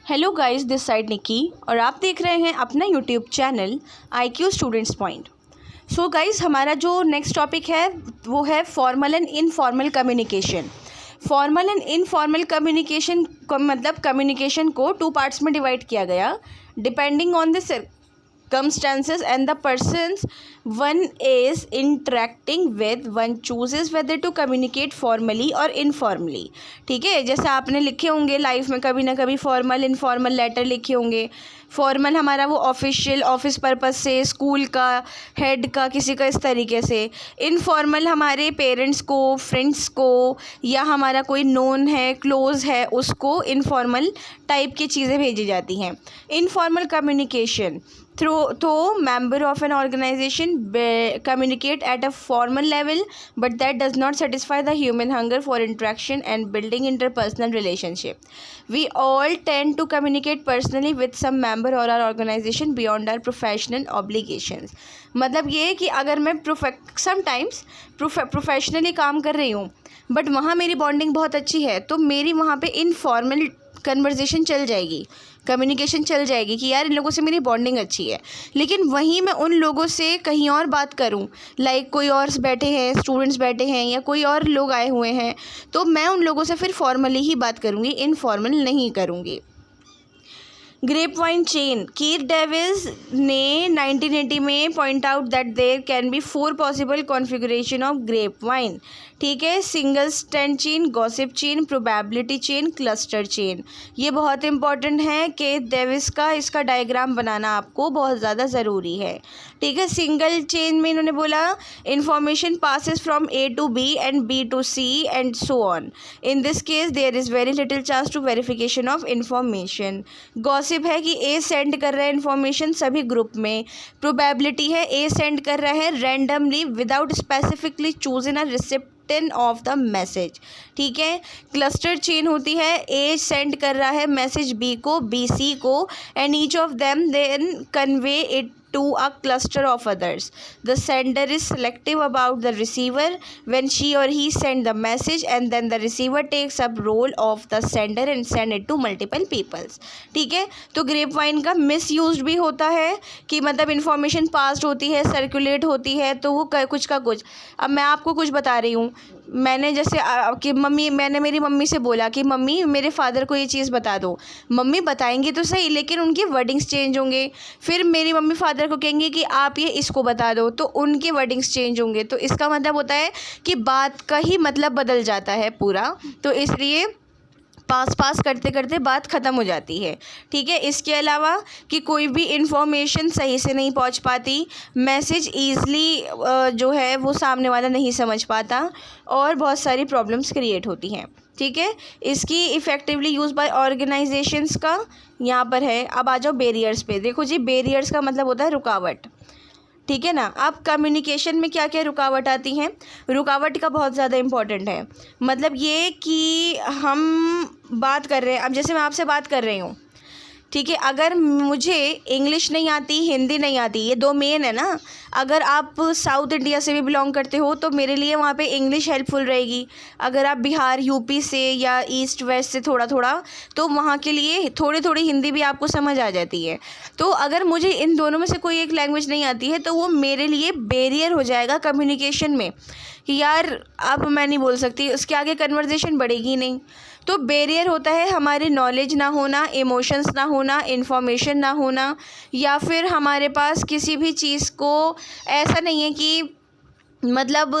Hello guys, this side निकी और आप देख रहे हैं अपना YouTube channel IQ students point. So guys, हमारा जो नेक्स्ट टॉपिक है वो है formal and informal communication. Formal and informal communication मतलब कम्युनिकेशन को टू पार्ट्स में डिवाइड किया गया depending on the circumstances and the persons one is interacting with. One chooses whether to communicate formally or informally. ठीक है, जैसे आपने लिखे होंगे लाइफ में कभी ना कभी फॉर्मल इनफॉर्मल लेटर लिखे होंगे। फॉर्मल हमारा वो ऑफिशियल ऑफिस पर्पस से, स्कूल का, हेड का, किसी का, इस तरीके से। इनफॉर्मल हमारे पेरेंट्स को, फ्रेंड्स को, या हमारा कोई नोन है, क्लोज है, उसको इनफॉर्मल टाइप की चीज़ें भेजी जाती हैं। इनफॉर्मल कम्युनिकेशन तो member of an organization communicate at a formal level, but that does not satisfy the human hunger for interaction and building interpersonal relationship. We all tend to communicate personally with some member or our organization beyond our professional obligations. मतलब ये कि अगर मैं sometimes professionally काम कर रही हूँ but वहाँ मेरी बॉन्डिंग बहुत अच्छी है, तो मेरी वहाँ पे इनफॉर्मल कन्वर्जेशन चल जाएगी, कम्युनिकेशन चल जाएगी कि यार इन लोगों से मेरी बॉन्डिंग अच्छी है। लेकिन वहीं मैं उन लोगों से कहीं और बात करूं, लाइक कोई और बैठे हैं, स्टूडेंट्स बैठे हैं या कोई और लोग आए हुए हैं, तो मैं उन लोगों से फिर फॉर्मली ही बात करूंगी, इनफॉर्मल नहीं करूंगी। Grapevine chain, Keith Davis ने 1980 में point out that there can be 4 possible configuration of grapevine. ठीक है, single stand chain, gossip chain, probability chain, cluster chain. ये बहुत इंपॉर्टेंट है, कीथ डेविस का इसका डायग्राम बनाना आपको बहुत ज़्यादा ज़रूरी है। ठीक है, सिंगल चेन में इन्होंने बोला information passes from A to B and B to C and so on. In this case there is very little chance to verification of information. Gossip है कि A सेंड कर रहा है इन्फॉर्मेशन सभी group में। प्रोबेबिलिटी है A send कर रहा है randomly without specifically choose in a recipient of the message. ठीक है, क्लस्टर चेन होती है, A सेंड कर रहा है मैसेज B को, B C को, and each of them then convey it to a cluster of others. The sender is selective about the receiver when she or he send the message, and then the receiver takes up role of the sender and send it to multiple peoples. ठीक है, तो grep wine का miss use भी होता है कि मतलब information pass होती है, सर्कुलेट होती है, तो वो कुछ का कुछ। अब मैं आपको कुछ बता रही हूँ, मैंने जैसे कि मैंने मेरी मम्मी से बोला कि मम्मी मेरे फादर को ये चीज़ बता दो। मम्मी बताएंगी तो सही, लेकिन उनके वर्डिंग्स चेंज होंगे। फिर मेरी मम्मी फादर को कहेंगे कि आप ये इसको बता दो, तो उनके वर्डिंग्स चेंज होंगे। तो इसका मतलब होता है कि बात का ही मतलब बदल जाता है पूरा, तो इसलिए पास करते करते बात ख़त्म हो जाती है। ठीक है, इसके अलावा कि कोई भी इंफॉर्मेशन सही से नहीं पहुंच पाती, मैसेज ईज़िली जो है वो सामने वाला नहीं समझ पाता, और बहुत सारी प्रॉब्लम्स क्रिएट होती हैं। ठीक है, इसकी इफ़ेक्टिवली यूज़ बाय ऑर्गेनाइजेशंस का यहाँ पर है। अब आ जाओ बैरियर्स पे। देखो जी, बैरियर्स का मतलब होता है रुकावट। ठीक है ना। अब कम्युनिकेशन में क्या क्या रुकावट आती हैं, रुकावट का बहुत ज़्यादा इम्पोर्टेंट है। मतलब ये कि हम बात कर रहे हैं, अब जैसे मैं आपसे बात कर रही हूँ, ठीक है, अगर मुझे इंग्लिश नहीं आती, हिंदी नहीं आती, ये 2 मेन है ना। अगर आप साउथ इंडिया से भी बिलोंग करते हो तो मेरे लिए वहाँ पे इंग्लिश हेल्पफुल रहेगी। अगर आप बिहार, यूपी से या ईस्ट वेस्ट से थोड़ा थोड़ा, तो वहाँ के लिए थोड़ी थोड़ी हिंदी भी आपको समझ आ जाती है। तो अगर मुझे इन दोनों में से कोई एक लैंग्वेज नहीं आती है तो वो मेरे लिए बैरियर हो जाएगा कम्युनिकेशन में कि यार अब मैं नहीं बोल सकती, उसके आगे कन्वर्जेशन बढ़ेगी नहीं। तो बैरियर होता है हमारी नॉलेज ना होना, इमोशंस ना होना, इन्फॉर्मेशन ना होना, या फिर हमारे पास किसी भी चीज़ को ऐसा नहीं है कि मतलब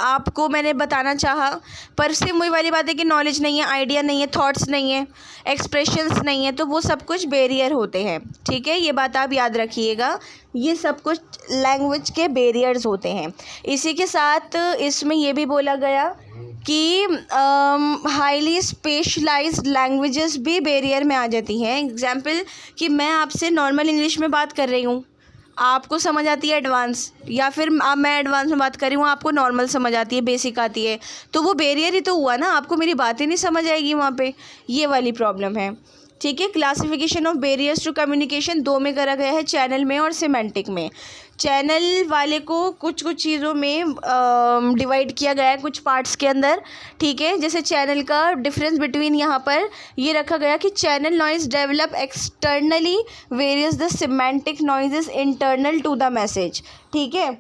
आपको मैंने बताना चाहा पर सिर्फ वही वाली बात है कि नॉलेज नहीं है, आइडिया नहीं है, थॉट्स नहीं है, एक्सप्रेशंस नहीं है, तो वो सब कुछ बैरियर होते हैं। ठीक है, ये बात आप याद रखिएगा, ये सब कुछ लैंग्वेज के बैरियर्स होते हैं। इसी के साथ इसमें ये भी बोला गया कि हाईली स्पेशलाइज्ड लैंग्वेजेस भी बैरियर में आ जाती हैं। एग्जाम्पल कि मैं आपसे नॉर्मल इंग्लिश में बात कर रही हूँ, आपको समझ आती है एडवांस, या फिर मैं एडवांस में बात कर रही हूँ, आपको नॉर्मल समझ आती है, बेसिक आती है, तो वो बैरियर ही तो हुआ ना, आपको मेरी बातें नहीं समझ आएगी वहाँ पे, ये वाली प्रॉब्लम है। ठीक है। Classification of barriers to communication 2 में करा गया है, चैनल में और सिमेंटिक में। चैनल वाले को कुछ कुछ चीज़ों में डिवाइड किया गया है कुछ पार्ट्स के अंदर, ठीक है। जैसे चैनल का डिफरेंस बिटवीन यहाँ पर ये रखा गया कि channel noise develop externally various the semantic noises internal to the message, ठीक है।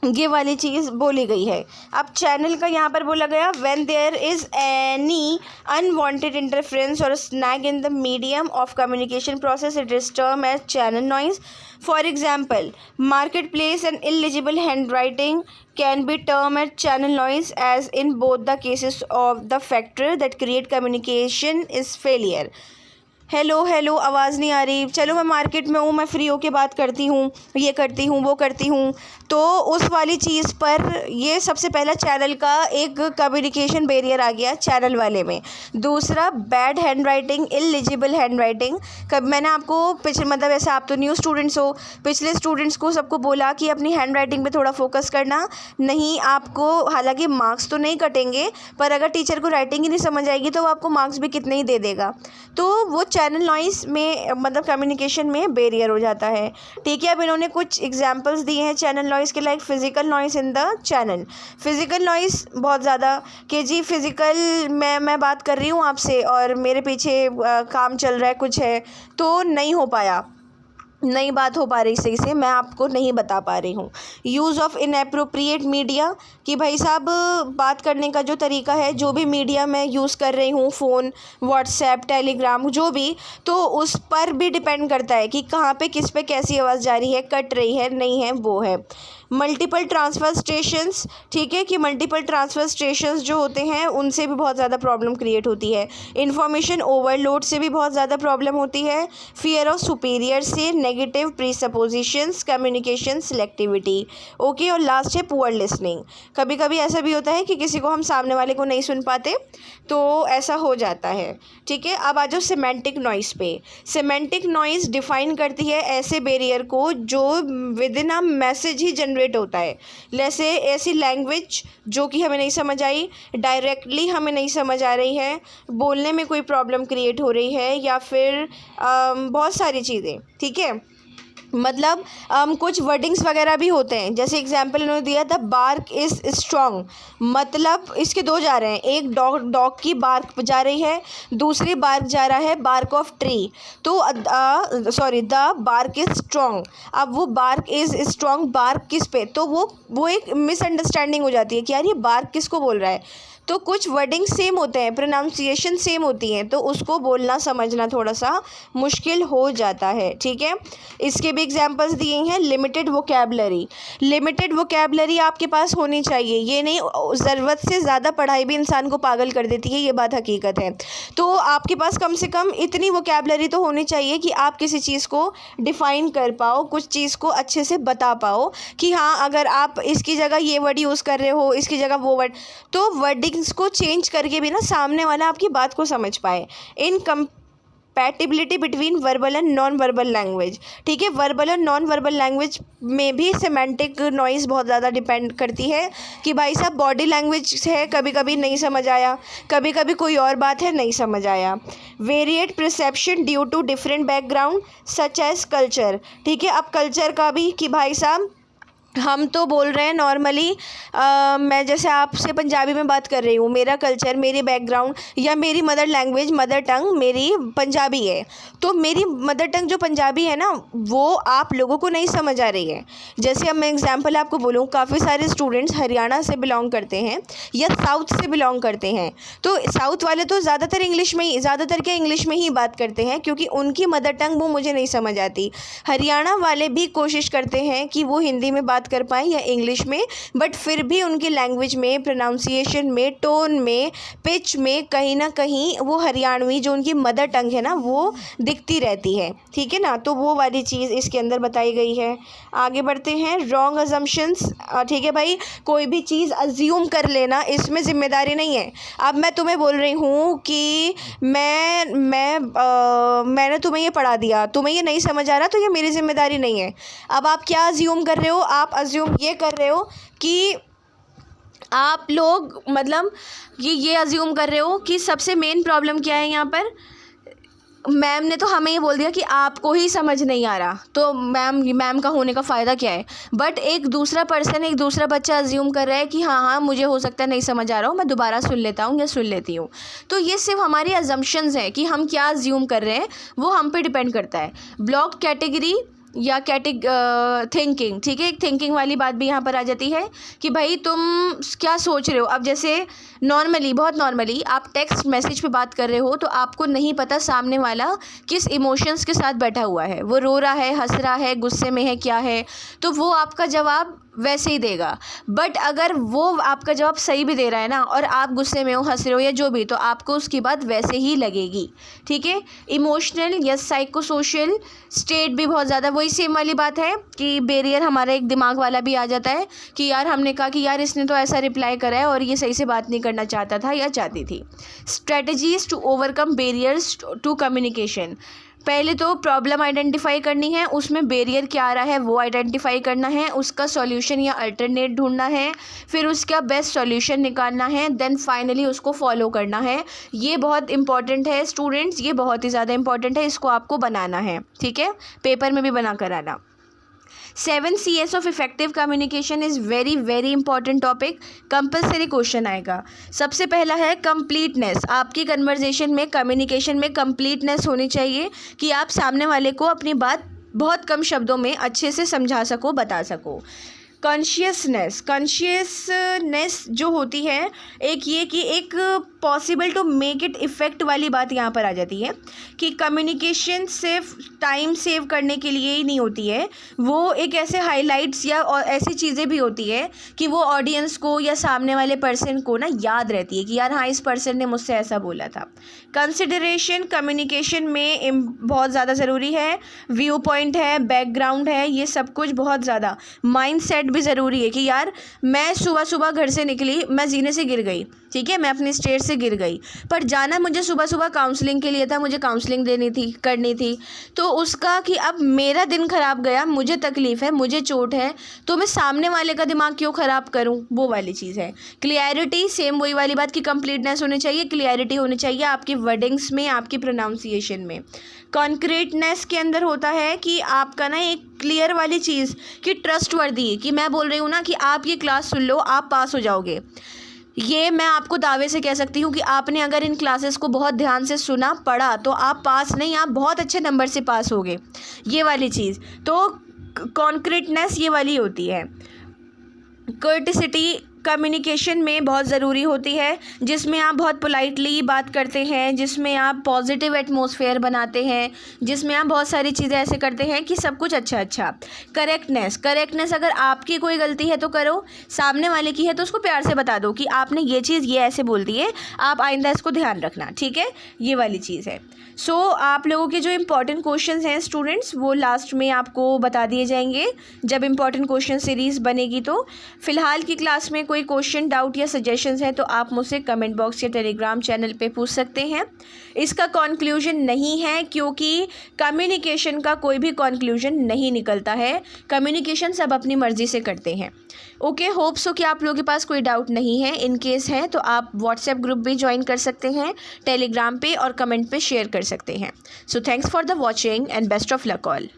ये वाली चीज़ बोली गई है। अब चैनल का यहाँ पर बोला गया when there is any unwanted interference और snag in the medium of communication process it is term as channel noise. For example, market place and illegible handwriting can be termed as channel noise as in both the cases of the factor that create communication is failure। Hello आवाज़ नहीं आ रही, चलो मैं market में हूँ, मैं free होके बात करती हूँ, ये करती हूँ, वो करती हूँ। तो उस वाली चीज़ पर ये सबसे पहला चैनल का एक कम्युनिकेशन बैरियर आ गया चैनल वाले में। दूसरा, bad hand writing, eligible hand writing. कब मैंने आपको पिछले मतलब ऐसे आप तो न्यू स्टूडेंट्स हो, पिछले स्टूडेंट्स को सबको बोला कि अपनी हैंड राइटिंग पे थोड़ा फोकस करना, नहीं आपको हालांकि मार्क्स तो नहीं कटेंगे, पर अगर टीचर को राइटिंग ही नहीं समझ आएगी तो वो आपको मार्क्स भी कितने ही दे देगा। तो वो चैनल नॉइस में मतलब कम्युनिकेशन में बैरियर हो जाता है, ठीक है। अब इन्होंने कुछ एग्जांपल्स दिए हैं चैनल नॉइस के, like physical noise in the channel. Physical noise बहुत ज़्यादा कि जी फिजिकल मैं बात कर रही हूँ आपसे और मेरे पीछे काम चल रहा है, कुछ है, तो नहीं हो पाया, नई बात हो पा रही सही से, मैं आपको नहीं बता पा रही हूँ। यूज़ ऑफ इनएप्रोप्रिएट मीडिया, कि भाई साहब बात करने का जो तरीका है, जो भी मीडिया मैं यूज़ कर रही हूँ, फ़ोन, व्हाट्सएप, टेलीग्राम, जो भी, तो उस पर भी डिपेंड करता है कि कहाँ पे किस पे कैसी आवाज़ जा रही है, कट रही है, नहीं है, वो है। मल्टीपल ट्रांसफ़र स्टेशंस, ठीक है, कि मल्टीपल ट्रांसफ़र स्टेशंस जो होते हैं उनसे भी बहुत ज़्यादा प्रॉब्लम क्रिएट होती है। इन्फॉर्मेशन ओवरलोड से भी बहुत ज़्यादा प्रॉब्लम होती है। फियर ऑफ सुपीरियर से, नेगेटिव प्रीसपोजिशंस, कम्युनिकेशन सिलेक्टिविटी, ओके। और लास्ट है पुअर लिसनिंग। कभी कभी ऐसा भी होता है कि किसी को हम सामने वाले को नहीं सुन पाते, तो ऐसा हो जाता है, ठीक है। अब आ जाओ सिमेंटिक नॉइस पे। सिमेंटिक नॉइस डिफाइन करती है ऐसे बैरियर को जो with in a message he generate होता है। जैसे ऐसी लैंग्वेज जो कि हमें नहीं समझ आई, डायरेक्टली हमें नहीं समझ आ रही है, बोलने में कोई प्रॉब्लम क्रिएट हो रही है, या फिर बहुत सारी चीज़ें, ठीक है। मतलब कुछ वर्डिंग्स वगैरह भी होते हैं। जैसे एग्जांपल इन्होंने दिया था, बार्क इज़ स्ट्रॉन्ग, मतलब इसके दो जा रहे हैं, एक डॉग की बार्क जा रही है, दूसरी बार्क जा रहा है बार्क ऑफ ट्री। तो द बार्क इज़ स्ट्रॉन्ग। अब वो बार्क इज़ स्ट्रॉन्ग बार्क किस पे, तो वो एक मिसअंडरस्टैंडिंग हो जाती है कि यार ये बार्क किसको बोल रहा है। तो कुछ वर्डिंग सेम होते हैं, प्रोनाउंसिएशन सेम होती हैं, तो उसको बोलना समझना थोड़ा सा मुश्किल हो जाता है, ठीक है। इसके भी एग्जांपल्स दिए हैं। लिमिटेड वोकैबुलरी, लिमिटेड वोकैबुलरी आपके पास होनी चाहिए, ये नहीं ज़रूरत से ज़्यादा पढ़ाई भी इंसान को पागल कर देती है, ये बात हकीकत है। तो आपके पास कम से कम इतनी वोकैबुलरी तो होनी चाहिए कि आप किसी चीज़ को डिफ़ाइन कर पाओ, कुछ चीज़ को अच्छे से बता पाओ कि हाँ अगर आप इसकी जगह ये वर्ड यूज़ कर रहे हो, इसकी जगह वो वर्ड, तो वर्डिंग को चेंज करके भी ना सामने वाला आपकी बात को समझ पाए। Incompatibility between verbal and non verbal language, ठीक है। वर्बल और नॉन वर्बल लैंग्वेज में भी सिमेंटिक नॉइज़ बहुत ज़्यादा डिपेंड करती है कि भाई साहब बॉडी लैंग्वेज है, कभी कभी नहीं समझ आया, कभी कभी कोई और बात है, नहीं समझ आया। Varied perception due to different background such as culture, ठीक है। अब कल्चर का भी कि भाई साहब हम तो बोल रहे हैं नॉर्मली, मैं जैसे आपसे पंजाबी में बात कर रही हूँ, मेरा कल्चर, मेरी बैकग्राउंड या मेरी मदर लैंग्वेज, मदर टंग मेरी पंजाबी है, तो मेरी मदर टंग जो पंजाबी है ना वो आप लोगों को नहीं समझ आ रही है। जैसे अब मैं एग्जांपल आपको बोलूँ, काफ़ी सारे स्टूडेंट्स हरियाणा से बिलोंग करते हैं या साउथ से बिलोंग करते हैं, तो साउथ वाले तो ज़्यादातर इंग्लिश में ही बात करते हैं क्योंकि उनकी मदर टंग वो मुझे नहीं समझ आती। हरियाणा वाले भी कोशिश करते हैं कि वो हिंदी में बात कर पाएँ या इंग्लिश में, बट फिर भी उनकी लैंग्वेज में, प्रोनाउंसिएशन में, टोन में, पिच में कहीं ना कहीं वो हरियाणवी जो उनकी मदर टंग है ना वो दिखती रहती है, ठीक है ना। तो वो वाली चीज़ इसके अंदर बताई गई है। आगे बढ़ते हैं। रॉन्ग अजम्पशंस, ठीक है भाई, कोई भी चीज़ अज्यूम कर लेना, इसमें ज़िम्मेदारी नहीं है। अब मैं तुम्हें बोल रही हूँ कि मैंने तुम्हें ये पढ़ा दिया, तुम्हें ये नहीं समझ आ रहा, तो ये मेरी ज़िम्मेदारी नहीं है। अब आप क्या अज्यूम कर रहे हो, आप अज्यूम ये कर रहे हो कि आप लोग मतलब ये अज्यूम कर रहे हो कि सबसे मेन प्रॉब्लम क्या है यहाँ पर, मैम ने तो हमें ये बोल दिया कि आपको ही समझ नहीं आ रहा, तो मैम का होने का फ़ायदा क्या है। बट एक दूसरा बच्चा अज्यूम कर रहा है कि हाँ मुझे हो सकता है नहीं समझ आ रहा हूँ, मैं दोबारा सुन लेता हूँ या सुन लेती हूँ। तो ये सिर्फ हमारी अजम्पशंस हैं कि हम क्या अज्यूम कर रहे हैं, वो हम पे डिपेंड करता है। ब्लॉक कैटेगरी या थिंकिंग, ठीक है, एक थिंकिंग वाली बात भी यहाँ पर आ जाती है कि भाई तुम क्या सोच रहे हो। अब जैसे बहुत नॉर्मली आप टेक्स्ट मैसेज पे बात कर रहे हो, तो आपको नहीं पता सामने वाला किस इमोशंस के साथ बैठा हुआ है, वो रो रहा है, हंस रहा है, गुस्से में है, क्या है, तो वो आपका जवाब वैसे ही देगा। बट अगर वो आपका जवाब सही भी दे रहा है ना, और आप गुस्से में हो, हंस रहे हो या जो भी, तो आपको उसकी बात वैसे ही लगेगी, ठीक है। इमोशनल या साइको सोशल स्टेट भी बहुत ज़्यादा वही सेम वाली बात है कि बैरियर हमारा एक दिमाग वाला भी आ जाता है कि यार हमने कहा कि यार इसने तो ऐसा रिप्लाई करा है और ये सही से बात नहीं करना चाहता था या चाहती थी। Strategies to overcome barriers to communication. पहले तो प्रॉब्लम आइडेंटिफाई करनी है, उसमें बैरियर क्या आ रहा है वो आइडेंटिफाई करना है, उसका सॉल्यूशन या अल्टरनेट ढूंढना है, फिर उसका बेस्ट सॉल्यूशन निकालना है, देन फाइनली उसको फॉलो करना है। ये बहुत इंपॉर्टेंट है स्टूडेंट्स, ये बहुत ही ज़्यादा इंपॉर्टेंट है, इसको आपको बनाना है, ठीक है, पेपर में भी बना कर आना। 7 Cs of effective communication is very very important topic, compulsory question आएगा। सबसे पहला है कंप्लीटनेस। आपकी कन्वर्जेशन में, कम्युनिकेशन में कंप्लीटनेस होनी चाहिए कि आप सामने वाले को अपनी बात बहुत कम शब्दों में अच्छे से समझा सको, बता सको। कॉन्शियसनेस जो होती है, एक ये कि एक possible to make it effect वाली बात यहाँ पर आ जाती है कि कम्युनिकेशन सिर्फ टाइम सेव करने के लिए ही नहीं होती है, वो एक ऐसे हाइलाइट्स या और ऐसी चीज़ें भी होती है कि वो ऑडियंस को या सामने वाले पर्सन को ना याद रहती है कि यार हाँ इस पर्सन ने मुझसे ऐसा बोला था। कंसिडरेशन कम्युनिकेशन में बहुत ज़्यादा ज़रूरी है, व्यू पॉइंट है, बैकग्राउंड है, ये सब कुछ बहुत ज़्यादा। माइंडसेट भी ज़रूरी है कि यार मैं सुबह घर से निकली, मैं जीने से गिर गई, ठीक है, मैं अपनी स्टेज से गिर गई, पर जाना मुझे सुबह काउंसलिंग के लिए था, मुझे काउंसलिंग करनी थी, तो उसका कि अब मेरा दिन ख़राब गया, मुझे तकलीफ़ है, मुझे चोट है, तो मैं सामने वाले का दिमाग क्यों ख़राब करूं, वो वाली चीज़ है। क्लियरिटी, सेम वही वाली बात कि कंप्लीटनेस होनी चाहिए, क्लियरिटी होनी चाहिए आपकी वर्डिंग्स में, आपकी प्रोनाउंसिएशन में। कॉन्क्रीटनेस के अंदर होता है कि आपका ना एक क्लियर वाली चीज़ कि ट्रस्टवर्दी, कि मैं बोल रही हूँ ना कि आप ये क्लास सुन लो, आप पास हो जाओगे, ये मैं आपको दावे से कह सकती हूँ कि आपने अगर इन क्लासेस को बहुत ध्यान से सुना, पढ़ा, तो आप पास नहीं, आप बहुत अच्छे नंबर से पास होगे, ये वाली चीज़। तो कॉन्क्रीटनेस ये वाली होती है। कर्टिसिटी कम्युनिकेशन में बहुत ज़रूरी होती है, जिसमें आप बहुत पोलाइटली बात करते हैं, जिसमें आप पॉजिटिव एटमॉस्फेयर बनाते हैं, जिसमें आप बहुत सारी चीज़ें ऐसे करते हैं कि सब कुछ अच्छा। करेक्टनेस अगर आपकी कोई गलती है तो करो, सामने वाले की है तो उसको प्यार से बता दो कि आपने ये चीज़ ये ऐसे बोल दी है, आप आइंदा इसको ध्यान रखना, ठीक है, ये वाली चीज़ है। सो आप लोगों के जो इम्पोर्टेंट क्वेश्चंस हैं स्टूडेंट्स, वो लास्ट में आपको बता दिए जाएंगे जब इम्पोर्टेंट क्वेश्चन सीरीज़ बनेगी। तो फिलहाल की क्लास में कोई क्वेश्चन, डाउट या सजेशंस हैं तो आप मुझसे कमेंट बॉक्स या टेलीग्राम चैनल पे पूछ सकते हैं। इसका कंक्लूजन नहीं है, क्योंकि कम्युनिकेशन का कोई भी कंक्लूजन नहीं निकलता है, कम्युनिकेशन सब अपनी मर्ज़ी से करते हैं। ओके, होप सो कि आप लोगों के पास कोई डाउट नहीं है। इन केस है तो आप व्हाट्सएप ग्रुप भी ज्वाइन कर सकते हैं, टेलीग्राम पे, और कमेंट पे शेयर कर सकते हैं। So thanks for the watching and best of luck all.